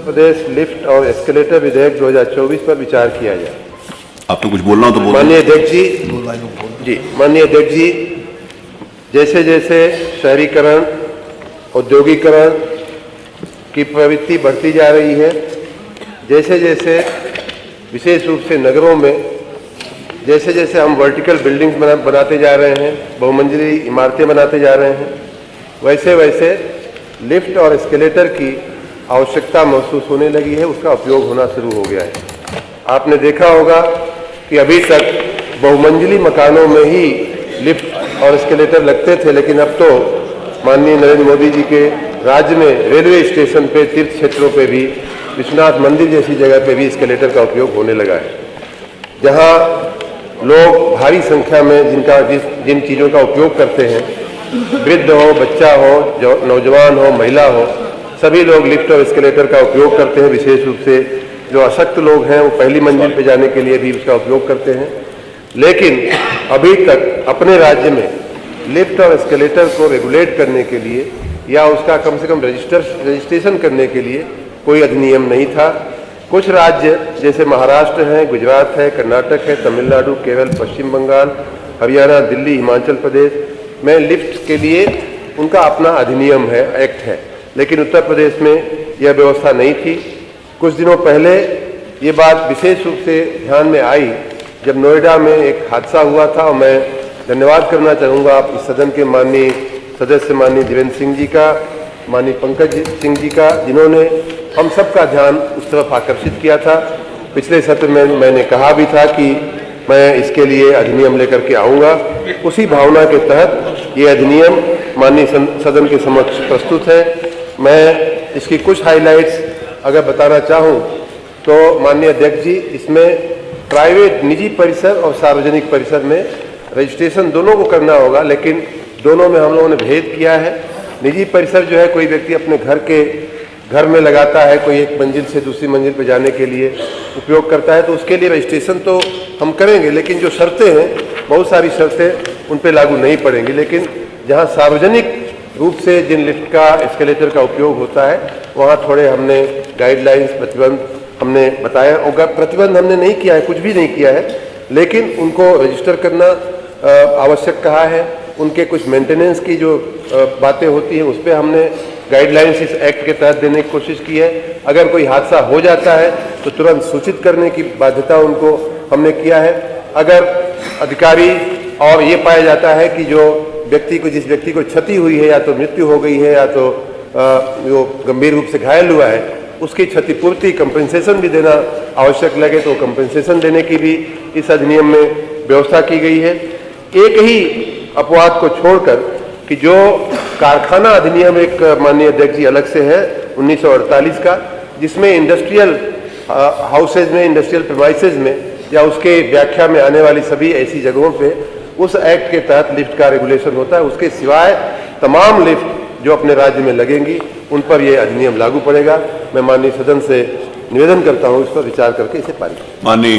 प्रदेश lift और escalator विधेयक 2024 पर विचार किया जाए। आपको कुछ बोलना हो तो बोलिए। माननीय अध्यक्ष जी, माननीय अध्यक्ष जी, जैसे जैसे शहरीकरण, औद्योगिकरण की प्रवृत्ति बढ़ती जा रही है, जैसे जैसे विशेष रूप से नगरों में जैसे जैसे हम वर्टिकल बिल्डिंग्स बनाते जा रहे हैं, बहुमंजिली इमारतें बनाते जा रहे हैं, वैसे वैसे लिफ्ट और एस्केलेटर की आवश्यकता महसूस होने लगी है, उसका उपयोग होना शुरू हो गया है। आपने देखा होगा कि अभी तक बहुमंजिली मकानों में ही लिफ्ट और एस्केलेटर लगते थे, लेकिन अब तो माननीय नरेंद्र मोदी जी के राज्य में रेलवे स्टेशन पे, तीर्थ क्षेत्रों पे भी, विश्वनाथ मंदिर जैसी जगह पे भी एस्केलेटर का उपयोग होने लगा है। जहां लोग भारी संख्या में जिन चीज़ों का उपयोग करते हैं, वृद्ध हो, बच्चा हो, नौजवान हो, महिला हो, सभी लोग लिफ्ट और एस्केलेटर का उपयोग करते हैं। विशेष रूप से जो अशक्त लोग हैं वो पहली मंजिल पर जाने के लिए भी उसका उपयोग करते हैं। लेकिन अभी तक अपने राज्य में लिफ्ट और एस्केलेटर को रेगुलेट करने के लिए या उसका कम से कम रजिस्ट्रेशन करने के लिए कोई अधिनियम नहीं था। कुछ राज्य जैसे महाराष्ट्र है, गुजरात है, कर्नाटक है, तमिलनाडु, केरल, पश्चिम बंगाल, हरियाणा, दिल्ली, हिमाचल प्रदेश में लिफ्ट के लिए उनका अपना अधिनियम है, एक्ट है, लेकिन उत्तर प्रदेश में यह व्यवस्था नहीं थी। कुछ दिनों पहले ये बात विशेष रूप से ध्यान में आई जब नोएडा में एक हादसा हुआ था, और मैं धन्यवाद करना चाहूँगा आप इस सदन के माननीय सदस्य माननीय देवेंद्र सिंह जी का, माननीय पंकज सिंह जी का, जिन्होंने हम सब का ध्यान उस तरफ आकर्षित किया था। पिछले सत्र में मैंने कहा भी था कि मैं इसके लिए अधिनियम लेकर के आऊँगा। उसी भावना के तहत ये अधिनियम माननीय सदन के समक्ष प्रस्तुत है। मैं इसकी कुछ हाइलाइट्स अगर बताना चाहूँ तो माननीय अध्यक्ष जी, इसमें प्राइवेट निजी परिसर और सार्वजनिक परिसर में रजिस्ट्रेशन दोनों को करना होगा, लेकिन दोनों में हम लोगों ने भेद किया है। निजी परिसर जो है कोई व्यक्ति अपने घर में लगाता है, कोई एक मंजिल से दूसरी मंजिल पर जाने के लिए उपयोग करता है, तो उसके लिए रजिस्ट्रेशन तो हम करेंगे, लेकिन जो शर्तें हैं, बहुत सारी शर्तें उन पर लागू नहीं पड़ेंगी। लेकिन जहाँ सार्वजनिक रूप से जिन लिफ्ट का, एस्केलेटर का उपयोग होता है, वहाँ थोड़े हमने गाइडलाइंस, प्रतिबंध हमने बताया। और प्रतिबंध हमने नहीं किया है, कुछ भी नहीं किया है, लेकिन उनको रजिस्टर करना आवश्यक कहा है। उनके कुछ मेंटेनेंस की जो बातें होती हैं, उस पर हमने गाइडलाइंस इस एक्ट के तहत देने की कोशिश की है। अगर कोई हादसा हो जाता है तो तुरंत सूचित करने की बाध्यता उनको हमने किया है। अगर अधिकारी और ये पाया जाता है कि जिस व्यक्ति को क्षति हुई है, या तो मृत्यु हो गई है, या तो जो गंभीर रूप से घायल हुआ है, उसकी क्षतिपूर्ति, कंपेंसेशन भी देना आवश्यक लगे तो कंपेंसेशन देने की भी इस अधिनियम में व्यवस्था की गई है। एक ही अपवाद को छोड़कर कि जो कारखाना अधिनियम एक माननीय अध्यक्ष जी अलग से है 1948 का, जिसमें इंडस्ट्रियल हाउसेज में, इंडस्ट्रियल प्रीमाइसेज में या उसके व्याख्या में आने वाली सभी ऐसी जगहों पे उस एक्ट के तहत लिफ्ट का रेगुलेशन होता है। उसके सिवाय तमाम लिफ्ट जो अपने राज्य में लगेंगी उन पर यह अधिनियम लागू पड़ेगा। मैं माननीय सदन से निवेदन करता हूँ इस पर विचार करके इसे पारित। माननीय